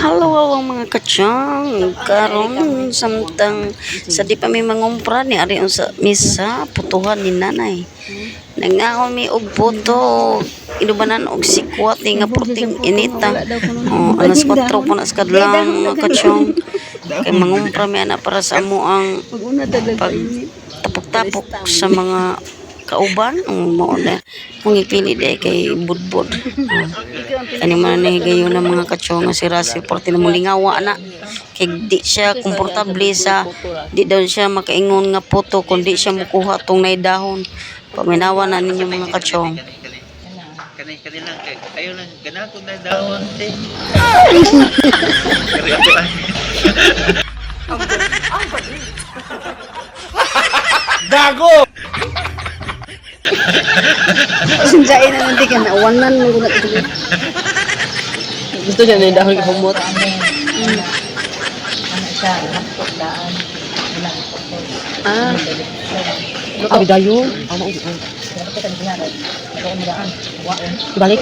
Halo ang mga kadyang karon samtang sa di pa may mangumpra ni ari sa misa putuhan ni nanay nangaon mi og puto inubanan og sikwat ni nga puting inita alas 4 po na sa kadlang mga kadyang kay mangumpra mi ana para sa amo ang pagtapok-tapok sa mga kauban mo na kung ipili day kay budbud ani man ni gayon ng mga katsyo nga si Russell porti na mulingawa na kay di siya komportable sa di daw siya makaingon nga puto kundi siya mukuha tong nay dahon paminawa na ninyo mga katsyo kanila ayo lang ganako na dahon te Gago! Sinjain na nanti ka na wanan mo guna ito Gusto niya na yung dahon ng humot. Ah, bidayo. Ibalik.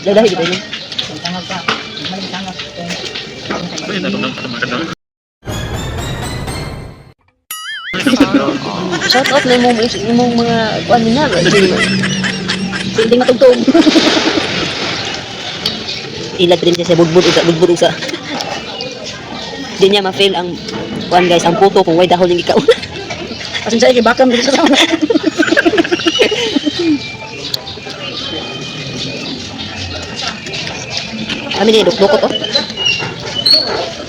Dahil bidayo. Shout out na yung mga kuan niya. Hindi matugtog. Ilag din siya sa budbud usa. Di niya ma-fail ang kuan guys, ang puto kung way dahon yung ikaw. Kasi siya ibakam dito sa kami din dukot oh.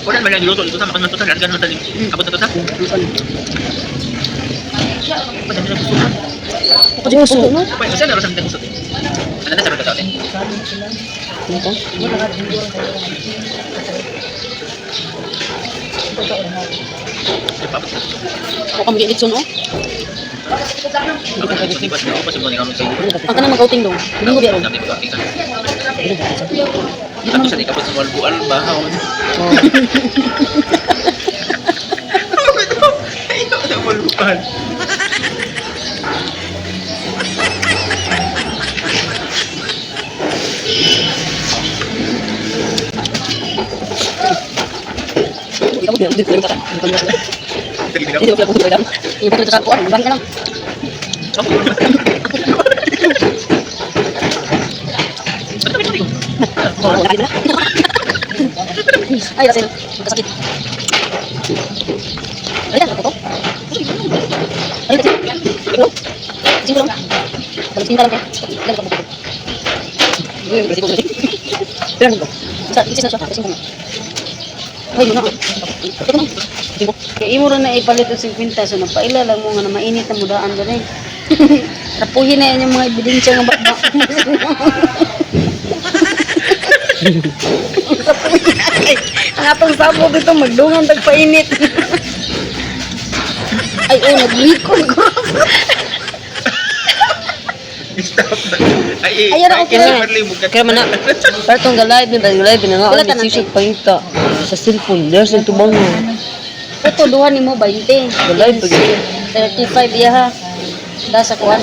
Wala man lang luto ito sa makan to sa largan man tali abot na to sa Ako din gusto no? pwede sa laro sa mga gusto ano na sa mga tao Ito? Ako kami ditson oh. Ang kanang magkauting dong. Hindi ko biro. Ako sa ikapot sa walbual bahaw. Ito sa walbual. Ikaw mo dito ka. Hindi ko pala lang. Iba sa kuan, bang ka lang. Ay, kasi kasakit. Ay, ako to. Ay, kasi. Ito. Sino lang? Kalau cinta lang. Lang ko. Ay, kasi ko. Lang ko. Sa isi sa kasi ko. Ay, mo na. Ito na. kay imo ra na ipalit og 50 so napaila lang mo nga na mainit na mudaan dali rapuhin na yan yung mga ebidensya nga bakba ang atong sabo dito magdungan tagpainit ay naglikon ko Stop na. Ay, Ayaw na, okay na. Kaya man na. Partong galay din na nga. Ang sisig pangita sa cellphone. There's yung tumang mo. ito duha ni mo 20 Galay pag 35 iya ha da sa kuan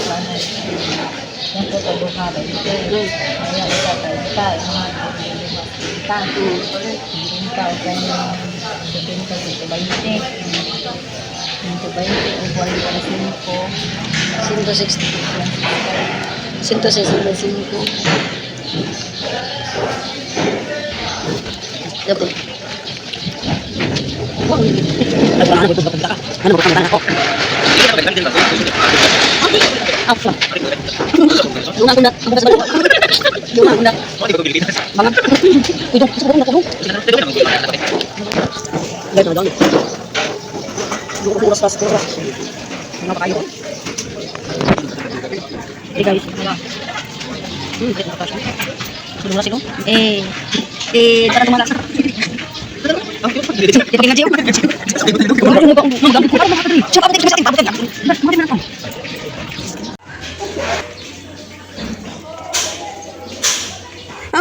Dapat. ano mo kang ako. Apa? Lunga ko na. Lunga ko na. Mga. Kudo, sa ko na ko. Dito daw. Dito ko oras ko. Mga pa kayo. Guys. Sudah sih dong. Tara tumala. Tingnan niyo.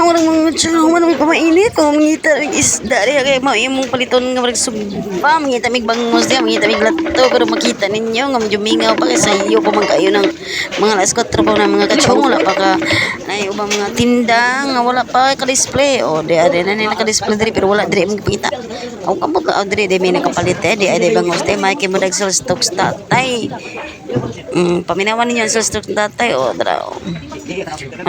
Orang mga kachong, man may pamainit. Kung mangita ng isda, kaya mong paliton nga marag sumpa. Mangita mig bangos diya, mangita mig lato. Pero makita ninyo, nga medyo mingaw pa kaya sa iyo pa man kayo ng mga alas 4 pa ng mga kachong. Wala pa ka, ay ubang mga tinda, nga wala pa ka-display. O, di na naka-display diri, pero wala diri mong pangita. O, kamot na, diri, di may nakapalit di ay bangos di, may kimudag sa stocks tatay. Paminawan ninyo ang sa stocks tatay, o, dara, o.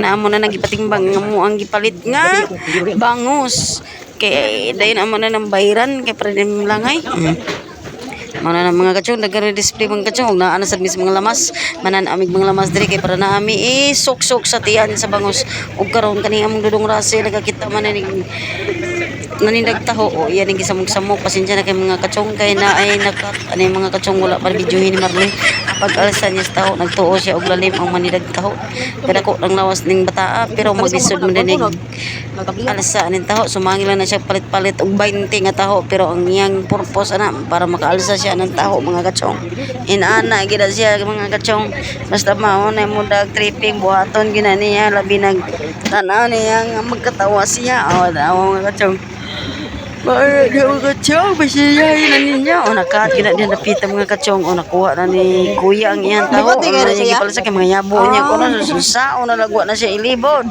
Amo na nagipatimbang nga mo ang gipalit nga bangus kay dayon amo na ng bayran kay para din langay. Mana na mga kachong nagre-display mga kachong og naa na sad mis mga lamas manan amig mga lamas diri kay para na ami sok-sok sa tiyan sa bangus ug karon kani among dudong rase nagakita man ni nanindag taho o yan ang gisamog-samog pasensya na kay mga kachong kay na ay nakat ani mga kachong wala pa videohin ni Marley pag alsa niya sa taho nagtuo siya og lalim ang manidag taho kada ko lang lawas ning bataa pero maglisod man dinig alsa anin taho sumangil na siya palit-palit og 20 nga taho pero ang iyang purpose ana para makaalsa siya ng taho mga kachong inana gid siya mga kachong basta mao na mo dag tripping buhaton ginani niya labi nag tanaw niya nga magkatawa siya o mga kachong Para mga kachong, basiyahin na ninyo. O, nakat, gina din napita mga kachong. O, nakuha na ni kuya ang iyang tao. O, na niya gipala sa mga yabo niya. O, na susa. O, nalagwa na siya ilibod.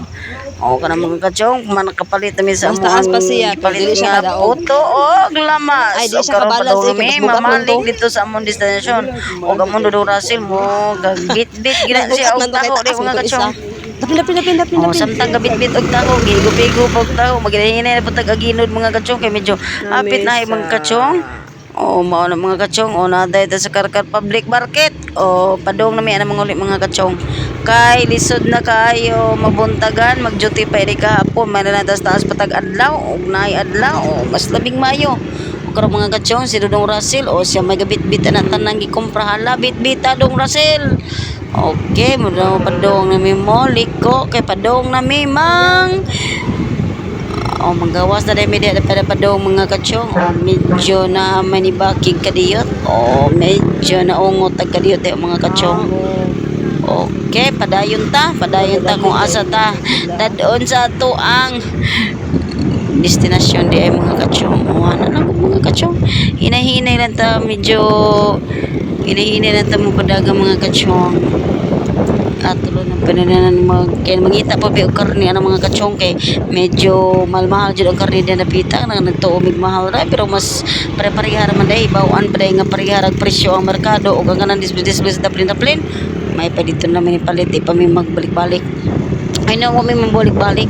O, ka na mga kachong. Manakapalit namin sa taas pa siya, pero dili siya nga kadaog. puto. O, glamas. Ay, di O, siya karoon kabalance, pa daw eh, may bugat mamalik lang dito sa among destination. O, gamon do Rasil mo. Bit-bit. Gina siya. O, taho di mga kachong. Dapin. Oh, samtang gabit-bit og taho, gigo-bigo og taho, maginahinay na putag aginod mga kachong kay medyo apit na mga kachong. Oh, mao na mga kachong, o naday ta sa Karkar Public Market. O padong na mi ana mga uli mga kachong. Kay lisod na kayo mabuntagan, mag-duty pa iri kahapon, man na taas patag adlaw, og naay adlaw, o mas labing mayo. Karong mga kachong si Dudong Rasil o siya may gabit-bit na tanang gikomprahan la bit-bita Dong Rasil. Okay, muna padong na mi mo liko kay padong na mi mang o magawas na dahil media pada padong mga kachong o medyo na manibakig kadiyot o medyo na ungot ag kadiyot mga kachong. Okay, padayon ta kung asa ta dadon sa ato ang destinasyon di ay mga kachong. O ano lang mga kachong, hinahinay lang ta medyo hinahinay lang ta mo padagang mga kachong at tulo ng panananan kaya mangita pa og karne ang mga kachong kay medyo mahal jud ang karne diyan napita nang nagtuomig mahal ra pero mas pare-parehar man dai bawaan pa dai nga parehar ang presyo ang merkado ug ang kanang display sa daplin may pa dito na may palit pa may magbalik-balik. I know may mabalik-balik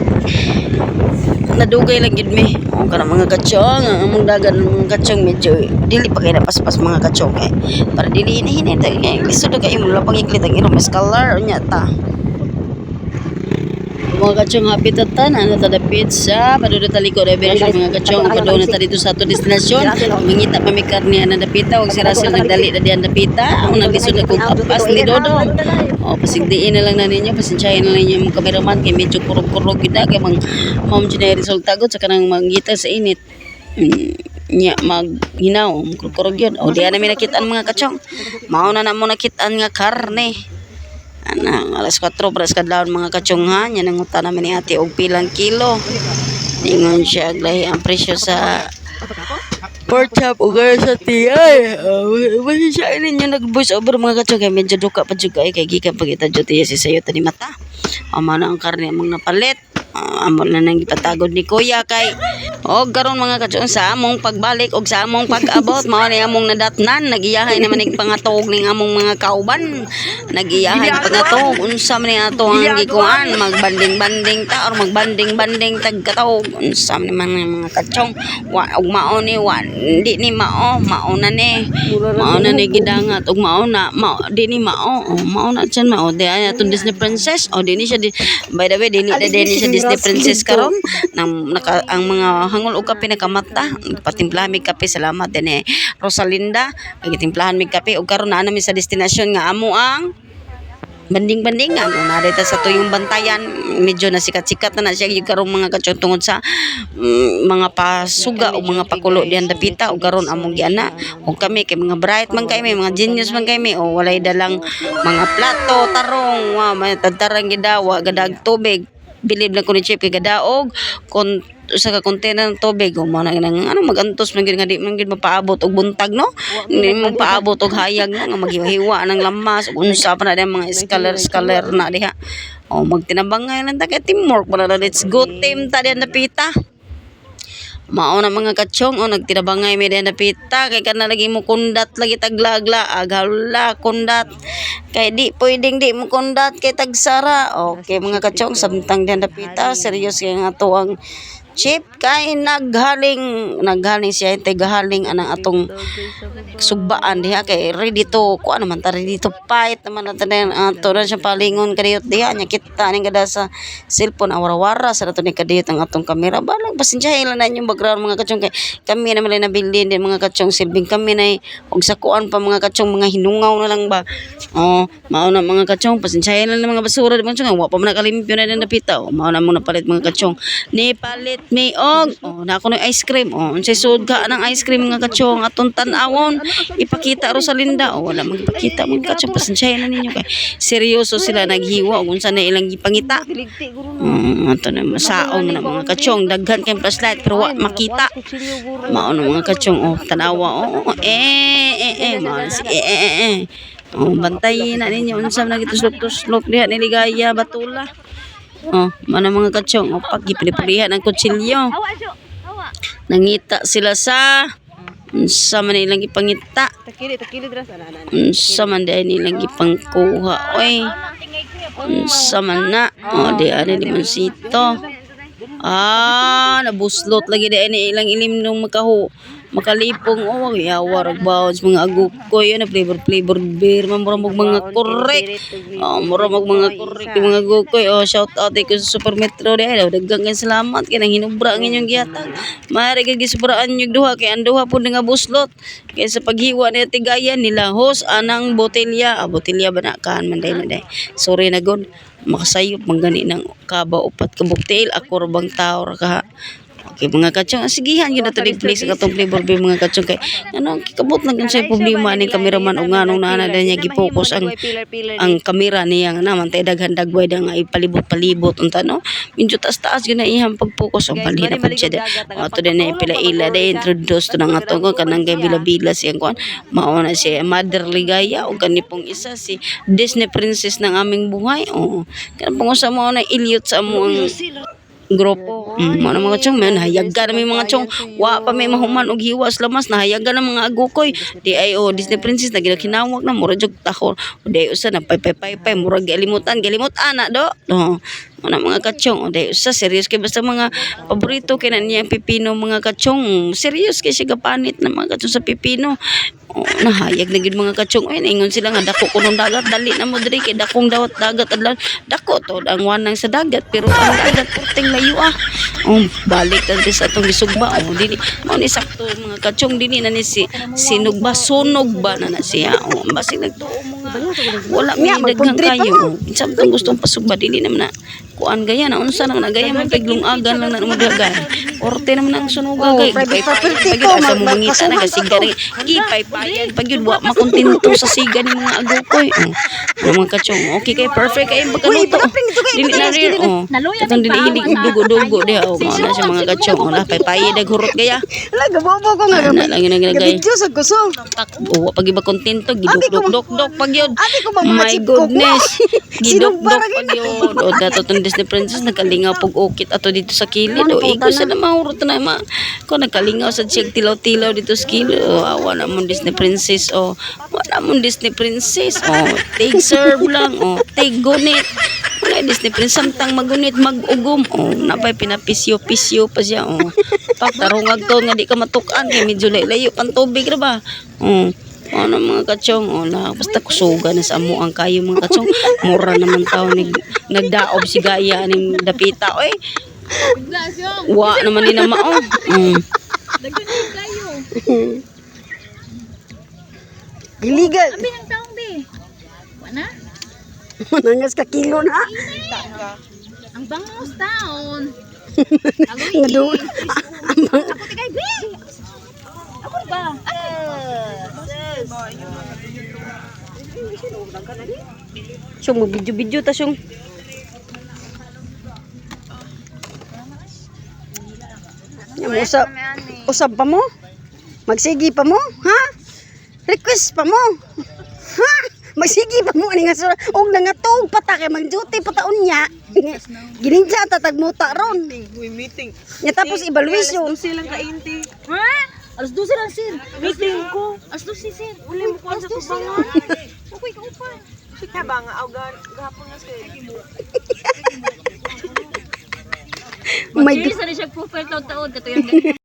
nadugay lang yun mi o kanang mga kachong ang among dagan ng mga kachong medyo dili pa kay napaspas mga kachong kay para dili hinahinay kay lisod kay mo lapang iklit ang irom scholar nya ta mga kachong happy tatan ano ta dapit sa padudot taliko revelation mga kachong padung na ta dito sa ato destinasyon mangita pa mi karne ana dapita og si Russell nagdali na diyan dapita ang naglisod na kog apas ni Dodong o pasigdiin na lang na ninyo pasensyahin na lang ninyo mga kameraman kay medyo kurog-kurog gid kay mang mom general resultagod sa kanang mangita sa init nya maghinaw kurog yun o diyan namin nakita ang mga kachong mao na mo nakitaan nga karne ana alas 4 para sa kadlawon mga kachong ha nya nangutan namin ni ate og pilang kilo ingon siya aglahi ang presyo sa pork chop o gaya sa tiyay. Basta siya ninyo nag-voice over mga kachong kay medyo duka pa juga kay gikan pagita jud si sayo tani mata. Amo na ang karne among napalit. Amo na nang ipatagod ni kuya kay og karon mga kachong sa among pagbalik og sa among pag-abot mao ni among nadatnan nagiyahay naman ning pangatog ning among mga kauban nagiyahay na pangatog unsa man ni ato ang gikuan magbanding-banding ta or magbanding-banding tag katog unsa man ni mga kachong og mao ni di ni mao na ni gidangat og mao di ni mao na siya mao di ato Disney princess o di ni siya by the way di ni siya Disney princess karon nang ang mga hangol og kape nakamata patimplahan mig kape salamat din Rosalinda gitimplahan mig kape og karon na nami sa destinasyon nga amo ang banding-bandingan na dito sa tuyong bantayan medyo na sikat-sikat na siya yung karong mga kachong tungod sa mga pasuga o mga pakulo diyan dapita o karon among giana o kami kay mga bright man kay may mga genius man kay may o walay dalang mga plato tarong may tagtarang gidawa gadag tubig bilib lang ko ni Chip kay gadaog kon usa ka container ng tubig o mo na ano magantos man gid nga di man gid mapaabot og buntag no hindi man paabot og hayag no nga maghiwa ng lamas ug unsa pa na mga scholar na diha o magtinabangay lang ta kay teamwork para na let's go team ta diyan napita. Mao na mga katsong o nagtinabangay mi diyan napita kay kana lagi mo kundat lagi taglagla agala kundat kay di pwedeng di mo kundat kay tagsara. Okay mga katsong samtang diyan napita serious kay nga ato ang Chip kay naghaling siya gahaling anang atong sugbaan diha kay ready to kuan naman ta ready to fight naman nato na siya palingon kadiyot diha nya kita ning kada sa cellphone awara-wara sa nato ni kadiyot ang atong kamera balang pasensyahin lang na inyong background mga katsong kay kami naman na nabilin din mga katsong silbing kami na og sa kuan pa mga katsong mga hinungaw na lang ba mao na mga katsong pasensyahin lang na mga basura di man katsong wa pa man nakalimpyo na din napita mao na mo napalit mga katsong ni palit may na ako ng ice cream unsay sud ka ng ice cream nga katsong atong tan-awon ipakita ro sa linda wala magpakita mga katsong pasensyahan na ninyo kay seryoso sila naghiwa ug unsa na ilang gipangita ato na masaon na mga katsong daghan kay flashlight pero wa makita mao na mga katsong tanawa mao si bantayin na ninyo unsa na gituslok-tuslok diha ni Ligaya Batula. Mana mga katsong pagipilipulihan ang kutsilyo nangita sila sa unsa man ilang gipangita unsa man dai nilang gipangkuha oy unsa man na di ari di man sito nabuslot lagi dai ni ilang ilim nung makalipong yawar bounce mga agukoy na flavor beer mura mag mga correct mura mag mga correct mga agukoy shout out ko sa Super Metro daw daghang salamat kay nang hinubra ang inyong gihatag mari kay gisubraan nyug duha kay ang duha pud nga buslot kay sa paghiwa ni tigayan nila hos anang botelya botelya ba na kan man day sorry na god makasayop man gani ng kaba upat ka buktil ako ra bang tao ra ka. Okay mga katsong sigihan yun na to place sa katong flavor beer mga katsong kay kikabot lang yun sa problema ni kameraman o nganong nana niya gipokus ang kamera niya nga naman tayo daghan dagway da nga ipalibot unta no medyo taas yun na ihang pagpokus ang balhin na pag siya ato din na ipila-ila da introduce to na nga to kanang kay bila-bila siyang kuan mauna siya Mother Ligaya o kanipong isa si Disney Princess ng aming buhay kanang sa mo na ilyot sa mo ang grupo mga katsong man hayaga na may mga tsong wa pa may mahuman og hiwas lamas na hayaga na mga agukoy di ay Disney Princess na ginakinawag na mura jog takor di usa na pay mura galimutan na do mga katsong di usa serious kay basta mga paborito kay na niya pipino mga katsong serious kay siya gapanit na mga katsong sa pipino nahayag na gid mga katsong ingon sila nga dako kunong dagat dali na mo diri kay dakong dagat adlan dako to ang wanang sa dagat pero ang dagat porteng layo balik ta sa atong gisugba dili mao ni sakto mga katsong dili na ni sinugba sunog ba na siya basi nagtuo mga wala mi daghang kayo samtang gustong pasugba dili naman na kuan gaya na unsa naman gaya man piglungagan lang na mo dagan orte naman ang sunuga kay pagid asa mo mangita na kasiga gipay-payan pag yun wa makontento sa siga ni mga agukoy mga katsong okay kay perfect kay pagkaluto dili na rin katong dili hilig dugo-dugo di mao na siya mga katsong wala pay-payan daghurot gaya Ala gabobo ko nga na lang yun gagay video sa gusto pag iba kontento giduk-duk pag yun mga my goodness giduk-duk pag yun dato tong Disney Princess nakalingaw pug ukit ato dito sa kilid ikaw sa na mahurot na ko nakalingaw sa siyang tilaw-tilaw dito sa kilid wala mong Disney Princess wala mong Disney Princess take serve lang take gunit wala Disney Princess samtang magunit magugom napay pinapisyo pa siya pagtarungag to nga di ka matukan kay medyo layo pang tubig ra ba mga katsong basta kusuga na sa amo ang kayo mga katsong mura naman tao nagdaob si gaya ning dapita wa naman ni na mao illegal Abi ng taong be. Wana? manangas ka kilo na Ang bangos taon. Ngadu- Ako tigay be. Ako ba? siyong mo video ta siyong Yung usab pa mo? Magsigi pa mo? Ha? Request pa mo? Ha? Magsigi pa mo ani nga sura og nangatog pata kay mag-duty pataon niya. Gininja tatagmuta ron. We meeting. Nya tapos evaluation. Silang kainti. Ha? Alas 12 lang, sir. Meeting ko. Alas 12, sir. Uli mo ko sa tubangan. Okay, ka upa. Kaya nga aw gahapon nga sir. Oh my God. Dili sa siya profile taon-taon katuyan ganyan.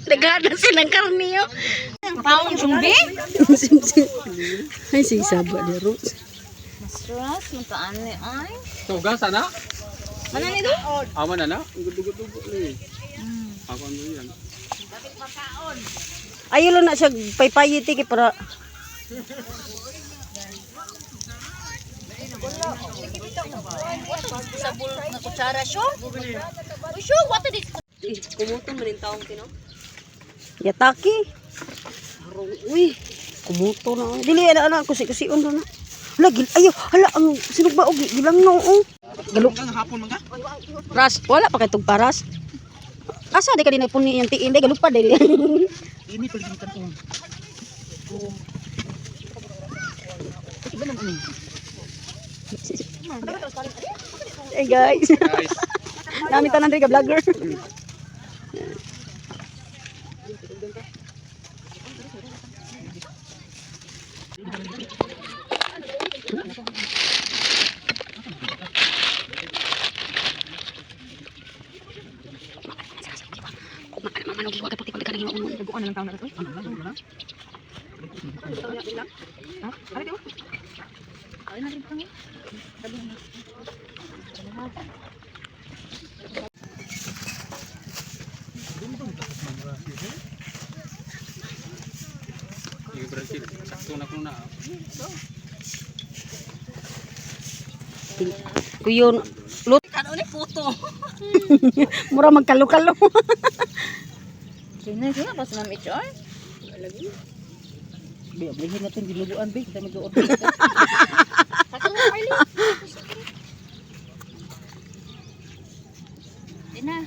Nagana silang karniyo. Paong sumbi? Ay, si Saba ni Rose. Mas mataan ni ay. Tugas ana? Ano ni do? Aman ana? Dugo-dugo ni. Ako ano yan? Ayun na siya paypayiti kay para Sabul na kutsara siyo? Siyo, what is this? Kumuton man yung taong kino. yataki. Uy, kumuto na. Dili ana kusi-kusion na. Hala gil ayo, hala ang sinog ba og gilang no. Galuk. Hapon man ka? Ras, wala pa kay tug paras. Asa di ka din puni yung tiin, di galupad dili. Ini paligitan ko. Hey guys. Nami tanan diri ka vlogger. Yung Brazil, sakto na ko na. Kuyon lut Ano ni puto? mura magkalo-kalo. Sino siya pas ma'am HR? Be, blihin natin giluguan be, kita mag-order. Kato mo Carly. Dina.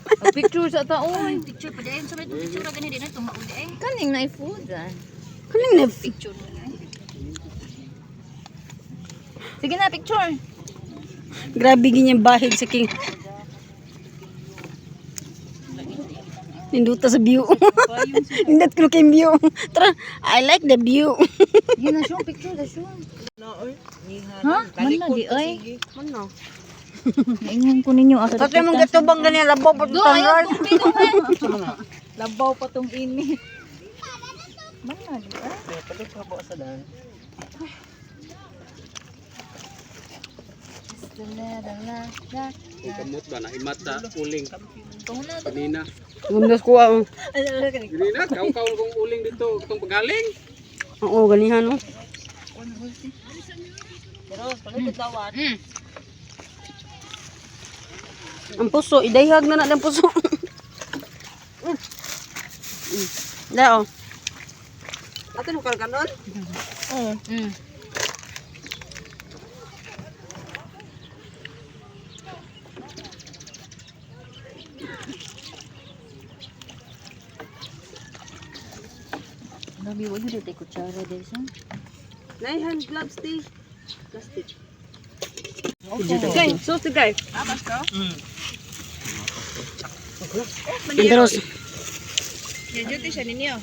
Ang picture sa taon. Picture pa din. Sa may picture gani din na tumaud eh. Kaning na food ah. Kaning na Picture niya. Sige na picture. grabe ginyang bahid sa king. Ninduta sa view. Nindot ko kay view. Tara, I like the view. Yun na siya picture na siya. Ha? Man na di ay. Ano? Ingon ko ninyo asa. Kasi mong gatubang ganyan labaw pa Do ayaw tanral. tong pino. Labaw pa tong init. Man na di ay. Be, palit ka ba sa dan? Kamot ba na imat sa uling kanina. Mundos ko ang Kanina kaw kong uling dito katong pagaling. oo ganihan no. Pero palit dawat. Ang puso idayhag na ang puso. Dao. Ato mo kal kanon? Nabi wa jud tay kutsara dai sa. Nay hand gloves ti. Plastic. Okay, so the guy. Andros. Duty siya ninyo.